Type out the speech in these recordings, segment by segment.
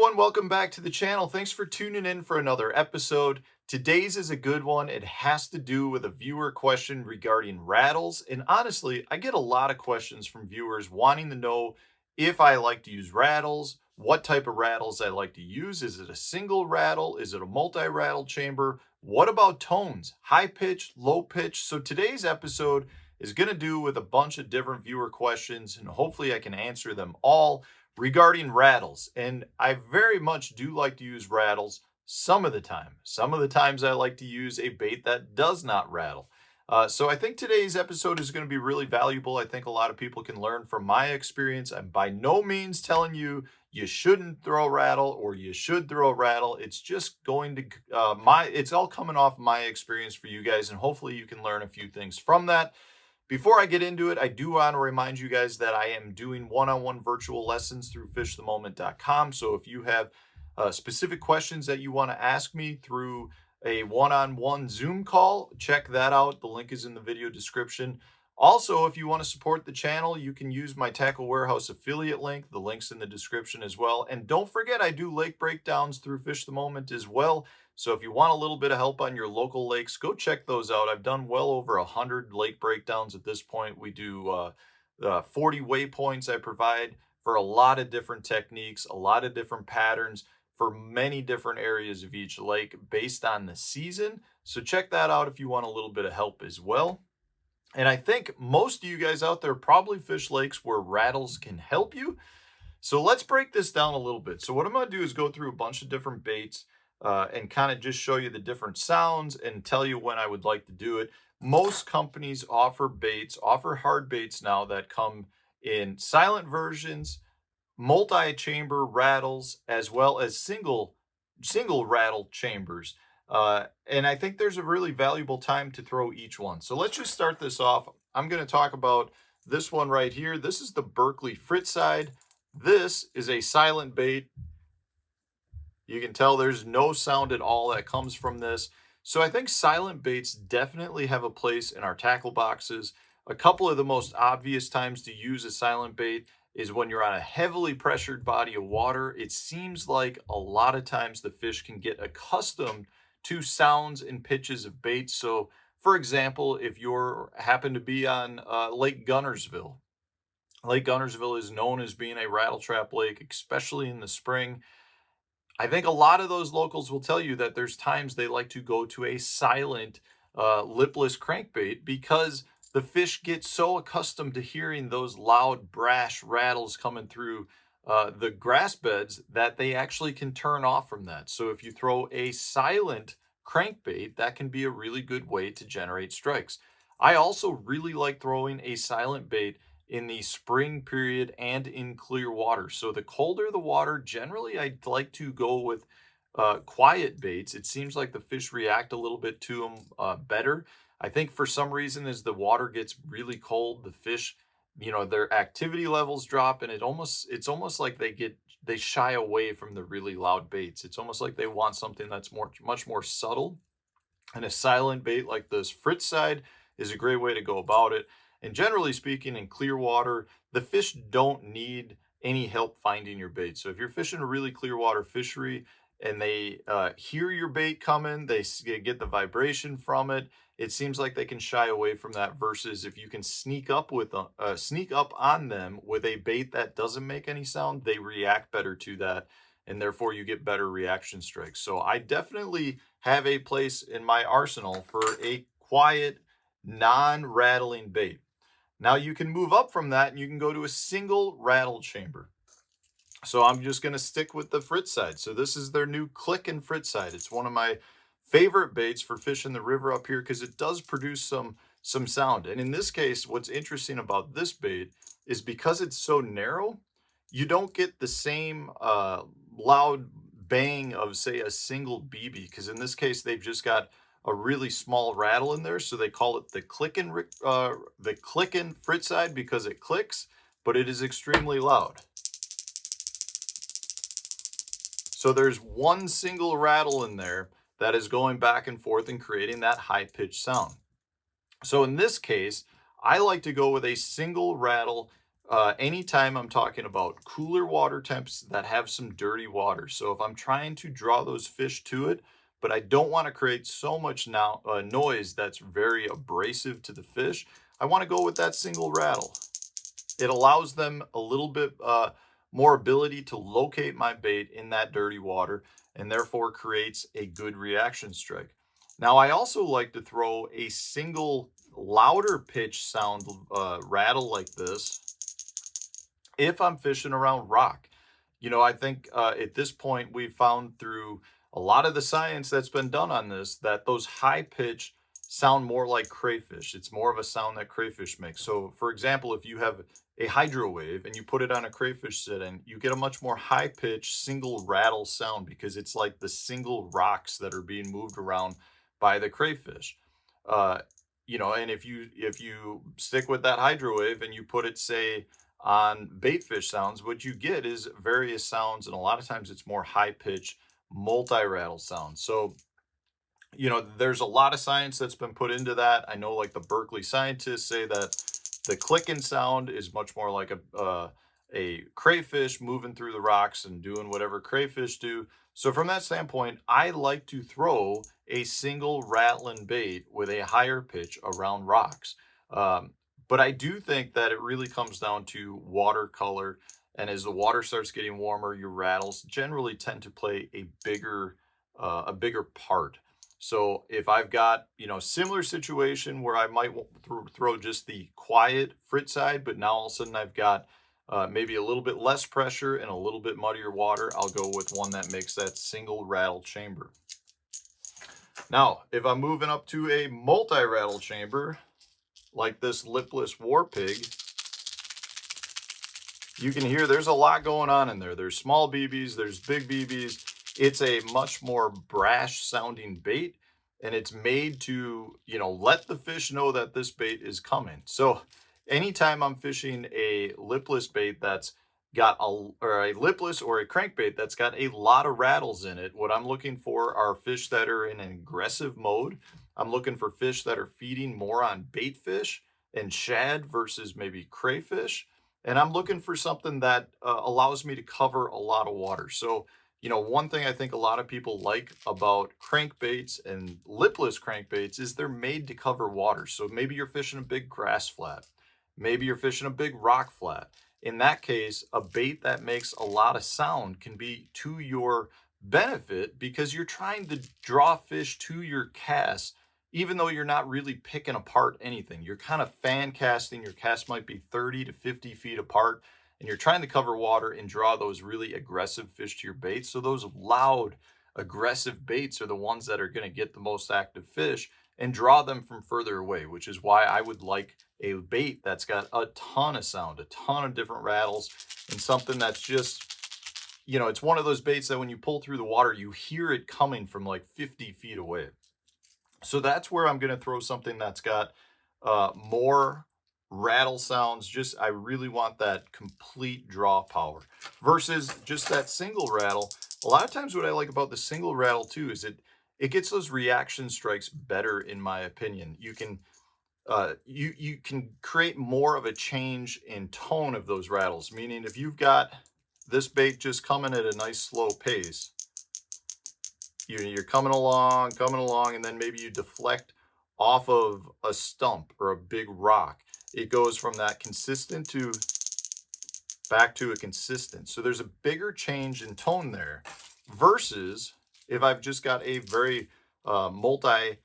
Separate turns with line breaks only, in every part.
everyone, welcome back to the channel. Thanks for tuning in for another episode. Today's is a good one. It has to do with a viewer question regarding rattles. And honestly, I get a lot of questions from viewers wanting to know if I like to use rattles, what type of rattles I like to use. Is it a single rattle? Is it a multi-rattle chamber? What about tones? High pitch, low pitch? So today's episode is going to do with a bunch of different viewer questions, and hopefully I can answer them all regarding rattles. And I very much do like to use rattles some of the time. Some of the times I like to use a bait that does not rattle. So I think today's episode is going to be really valuable. I think a lot of people can learn from my experience. I'm by no means telling you you shouldn't throw a rattle or you should throw a rattle. It's just going to it's all coming off my experience for you guys, and hopefully you can learn a few things from that. Before I get into it, I do want to remind you guys that I am doing one-on-one virtual lessons through fishthemoment.com. So if you have specific questions that you want to ask me through a one-on-one Zoom call, check that out. The link is in the video description. Also, if you want to support the channel, you can use my Tackle Warehouse affiliate link. The link's in the description as well. And don't forget, I do lake breakdowns through Fish the Moment as well. So if you want a little bit of help on your local lakes, go check those out. I've done well over 100 lake breakdowns at this point. We do 40 waypoints I provide for a lot of different techniques, a lot of different patterns for many different areas of each lake based on the season. So check that out if you want a little bit of help as well. And I think most of you guys out there probably fish lakes where rattles can help you. So let's break this down a little bit. So what I'm going to do is go through a bunch of different baits and kind of just show you the different sounds and tell you when I would like to do it. Most companies offer baits, offer hard baits now that come in silent versions, multi-chamber rattles, as well as single rattle chambers. And I think there's a really valuable time to throw each one. So let's just start this off. I'm going to talk about this one right here. This is the Berkley Fritside. This is a silent bait. You can tell there's no sound at all that comes from this. So I think silent baits definitely have a place in our tackle boxes. A couple of the most obvious times to use a silent bait is when you're on a heavily pressured body of water. It seems like a lot of times the fish can get accustomed to sounds and pitches of baits. So for example, if you're happen to be on Lake Gunnersville, Lake Gunnersville is known as being a rattle trap lake, especially in the spring. I think a lot of those locals will tell you that there's times they like to go to a silent, lipless crankbait because the fish get so accustomed to hearing those loud, brash rattles coming through the grass beds that they actually can turn off from that. So if you throw a silent crankbait, that can be a really good way to generate strikes. I also really like throwing a silent bait in the spring period and in clear water. So the colder the water, generally I'd like to go with quiet baits. It seems like the fish react a little bit to them better. I think for some reason as the water gets really cold, the fish, their activity levels drop, and it's almost like they shy away from the really loud baits. It's almost like they want something that's much more subtle. And a silent bait like this Fritside is a great way to go about it. And generally speaking, in clear water, the fish don't need any help finding your bait. So if you're fishing a really clear water fishery and they hear your bait coming, they get the vibration from it, it seems like they can shy away from that, versus if you can sneak up on them with a bait that doesn't make any sound, they react better to that, and therefore you get better reaction strikes. So I definitely have a place in my arsenal for a quiet, non-rattling bait. Now you can move up from that and you can go to a single rattle chamber. So I'm just going to stick with the Fritside. So this is their new Clickin Fritside. It's one of my favorite baits for fishing the river up here because it does produce some sound. And in this case, what's interesting about this bait is because it's so narrow, you don't get the same loud bang of, say, a single BB, because in this case they've just got a really small rattle in there, so they call it the Clickin Fritside because it clicks, but it is extremely loud. So there's one single rattle in there that is going back and forth and creating that high-pitched sound. So in this case, I like to go with a single rattle anytime I'm talking about cooler water temps that have some dirty water. So if I'm trying to draw those fish to it, but I don't want to create so much noise that's very abrasive to the fish, I want to go with that single rattle. It allows them a little bit more ability to locate my bait in that dirty water and therefore creates a good reaction strike. Now, I also like to throw a single louder pitch sound rattle like this if I'm fishing around rock. You know, I think at this point we've found through a lot of the science that's been done on this that those high pitch sound more like crayfish. It's more of a sound that crayfish makes. So, for example, if you have a hydro wave and you put it on a crayfish sitting, you get a much more high pitch single rattle sound because it's like the single rocks that are being moved around by the crayfish. Uh, you know, and if you stick with that hydro wave and you put it, say, on baitfish sounds, what you get is various sounds, and a lot of times it's more high pitch multi-rattle sounds. So, you know, there's a lot of science that's been put into that. I know, like, the Berkeley scientists say that the clicking sound is much more like a crayfish moving through the rocks and doing whatever crayfish do. So from that standpoint, I like to throw a single rattling bait with a higher pitch around rocks. Um, but I do think that it really comes down to watercolor. And as the water starts getting warmer, your rattles generally tend to play a bigger part. So if I've got, you know, similar situation where I might throw just the quiet frit side, but now all of a sudden I've got maybe a little bit less pressure and a little bit muddier water, I'll go with one that makes that single rattle chamber. Now, if I'm moving up to a multi-rattle chamber, like this lipless war pig, you can hear there's a lot going on in there. There's small BBs, there's big BBs. It's a much more brash sounding bait, and it's made to, you know, let the fish know that this bait is coming. So anytime I'm fishing a lipless bait that's got or a lipless or a crankbait that's got a lot of rattles in it, what I'm looking for are fish that are in an aggressive mode. I'm looking for fish that are feeding more on bait fish and shad versus maybe crayfish. And I'm looking for something that allows me to cover a lot of water. So, you know, one thing I think a lot of people like about crankbaits and lipless crankbaits is they're made to cover water. So maybe you're fishing a big grass flat, maybe you're fishing a big rock flat. In that case, a bait that makes a lot of sound can be to your benefit because you're trying to draw fish to your cast, even though you're not really picking apart anything. You're kind of fan casting. Your cast might be 30 to 50 feet apart, and you're trying to cover water and draw those really aggressive fish to your bait. So those loud, aggressive baits are the ones that are going to get the most active fish and draw them from further away, which is why I would like a bait that's got a ton of sound, a ton of different rattles, and something that's just, you know, it's one of those baits that when you pull through the water, you hear it coming from like 50 feet away. So that's where I'm going to throw something that's got more rattle sounds. Just, I really want that complete draw power versus just that single rattle. A lot of times what I like about the single rattle too is it gets those reaction strikes better, in my opinion. You can create more of a change in tone of those rattles, meaning if you've got this bait just coming at a nice slow pace, you're coming along, and then maybe you deflect off of a stump or a big rock. It goes from that consistent to back to a consistent. So there's a bigger change in tone there versus if I've just got a very multi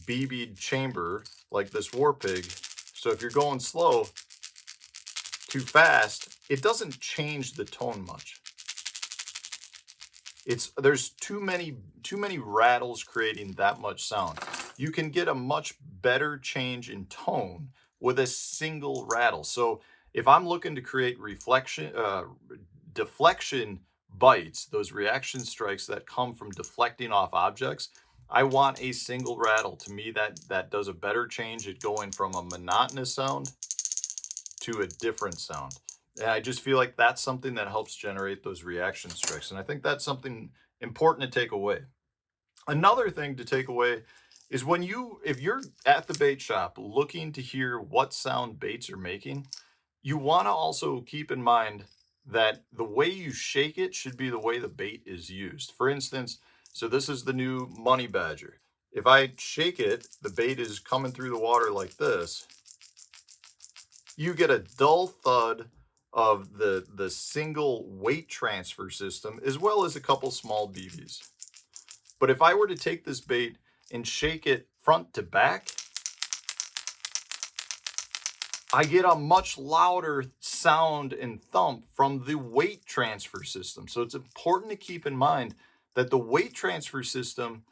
BB'd chamber like this war pig. So if you're going slow, too fast, it doesn't change the tone much. There's too many rattles creating that much sound. You can get a much better change in tone with a single rattle. So if I'm looking to create deflection bites, those reaction strikes that come from deflecting off objects, I want a single rattle. To me, that does a better change at going from a monotonous sound to a different sound. And I just feel like that's something that helps generate those reaction strikes. And I think that's something important to take away. Another thing to take away is if you're at the bait shop looking to hear what sound baits are making, You want to also keep in mind that the way you shake it should be the way the bait is used. For instance, so this is the new Money Badger. If I shake it, the bait is coming through the water like this. You get a dull thud of the single weight transfer system, as well as a couple small BBs. But if I were to take this bait and shake it front to back, I get a much louder sound and thump from the weight transfer system. So it's important to keep in mind that the weight transfer system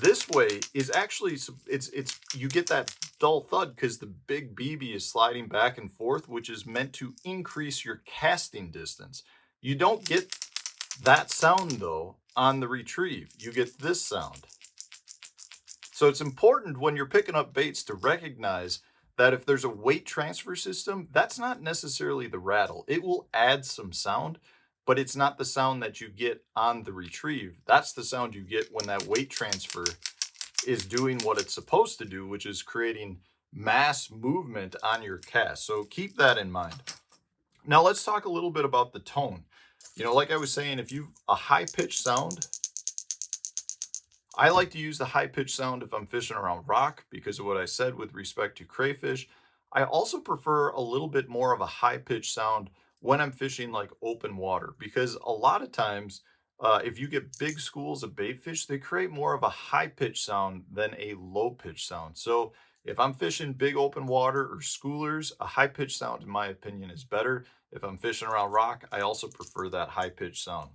this way is actually, it's you get that dull thud because the big BB is sliding back and forth, which is meant to increase your casting distance. You don't get that sound though on the retrieve. You get this sound. So it's important when you're picking up baits to recognize that if there's a weight transfer system, that's not necessarily the rattle. It will add some sound, but it's not the sound that you get on the retrieve. That's the sound you get when that weight transfer is doing what it's supposed to do, which is creating mass movement on your cast. So keep that in mind. Now let's talk a little bit about the tone. You know, like I was saying, if you've a high-pitched sound, I like to use the high-pitched sound if I'm fishing around rock because of what I said with respect to crayfish. I also prefer a little bit more of a high-pitched sound when I'm fishing like open water because a lot of times if you get big schools of bait fish, they create more of a high-pitched sound than a low-pitched sound. So if I'm fishing big open water or schoolers, a high-pitched sound, in my opinion, is better. If I'm fishing around rock, I also prefer that high-pitched sound.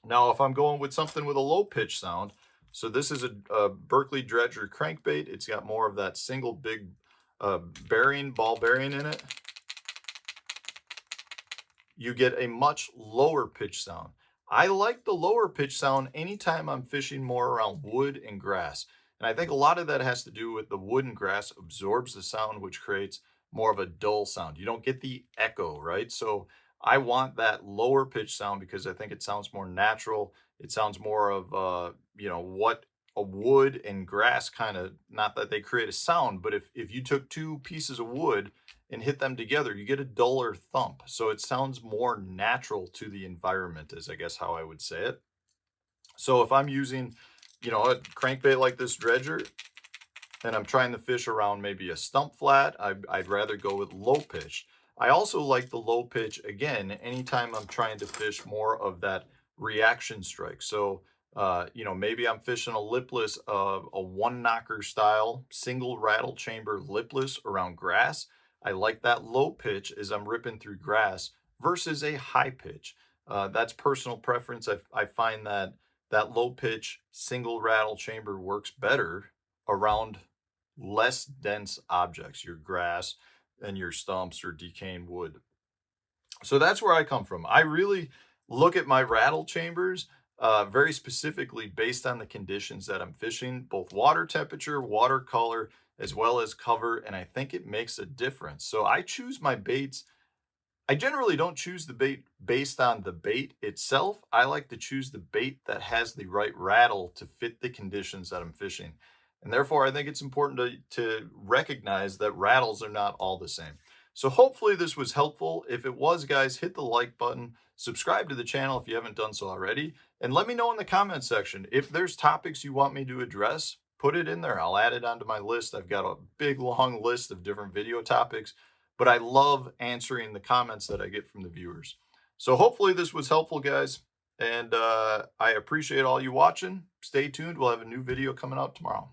Now, if I'm going with something with a low-pitched sound, so this is a Berkeley Dredger crankbait. It's got more of that single big ball bearing in it. You get a much lower pitch sound. I like the lower pitch sound anytime I'm fishing more around wood and grass. And I think a lot of that has to do with the wood and grass absorbs the sound, which creates more of a dull sound. You don't get the echo, right? So I want that lower pitch sound because I think it sounds more natural. It sounds more of, you know, what a wood and grass kind of, not that they create a sound, but if you took two pieces of wood and hit them together, you get a duller thump. So it sounds more natural to the environment is, I guess, how I would say it. So if I'm using, you know, a crankbait like this dredger, and I'm trying to fish around maybe a stump flat, I'd rather go with low pitch. I also like the low pitch, again, anytime I'm trying to fish more of that reaction strike. So, you know, maybe I'm fishing a lipless, a one knocker style, single rattle chamber lipless around grass. I like that low pitch as I'm ripping through grass versus a high pitch. That's personal preference. I find that that low pitch single rattle chamber works better around less dense objects, your grass and your stumps or decaying wood. So that's where I come from. I really look at my rattle chambers very specifically based on the conditions that I'm fishing, both water temperature, water color, as well as cover, and I think it makes a difference. So I choose my baits. I generally don't choose the bait based on the bait itself. I like to choose the bait that has the right rattle to fit the conditions that I'm fishing. And therefore, I think it's important to recognize that rattles are not all the same. So hopefully this was helpful. If it was, guys, hit the like button, subscribe to the channel if you haven't done so already, and let me know in the comment section if there's topics you want me to address. Put it in there. I'll add it onto my list. I've got a big, long list of different video topics, but I love answering the comments that I get from the viewers. So hopefully this was helpful, guys, and I appreciate all you watching. Stay tuned. We'll have a new video coming out tomorrow.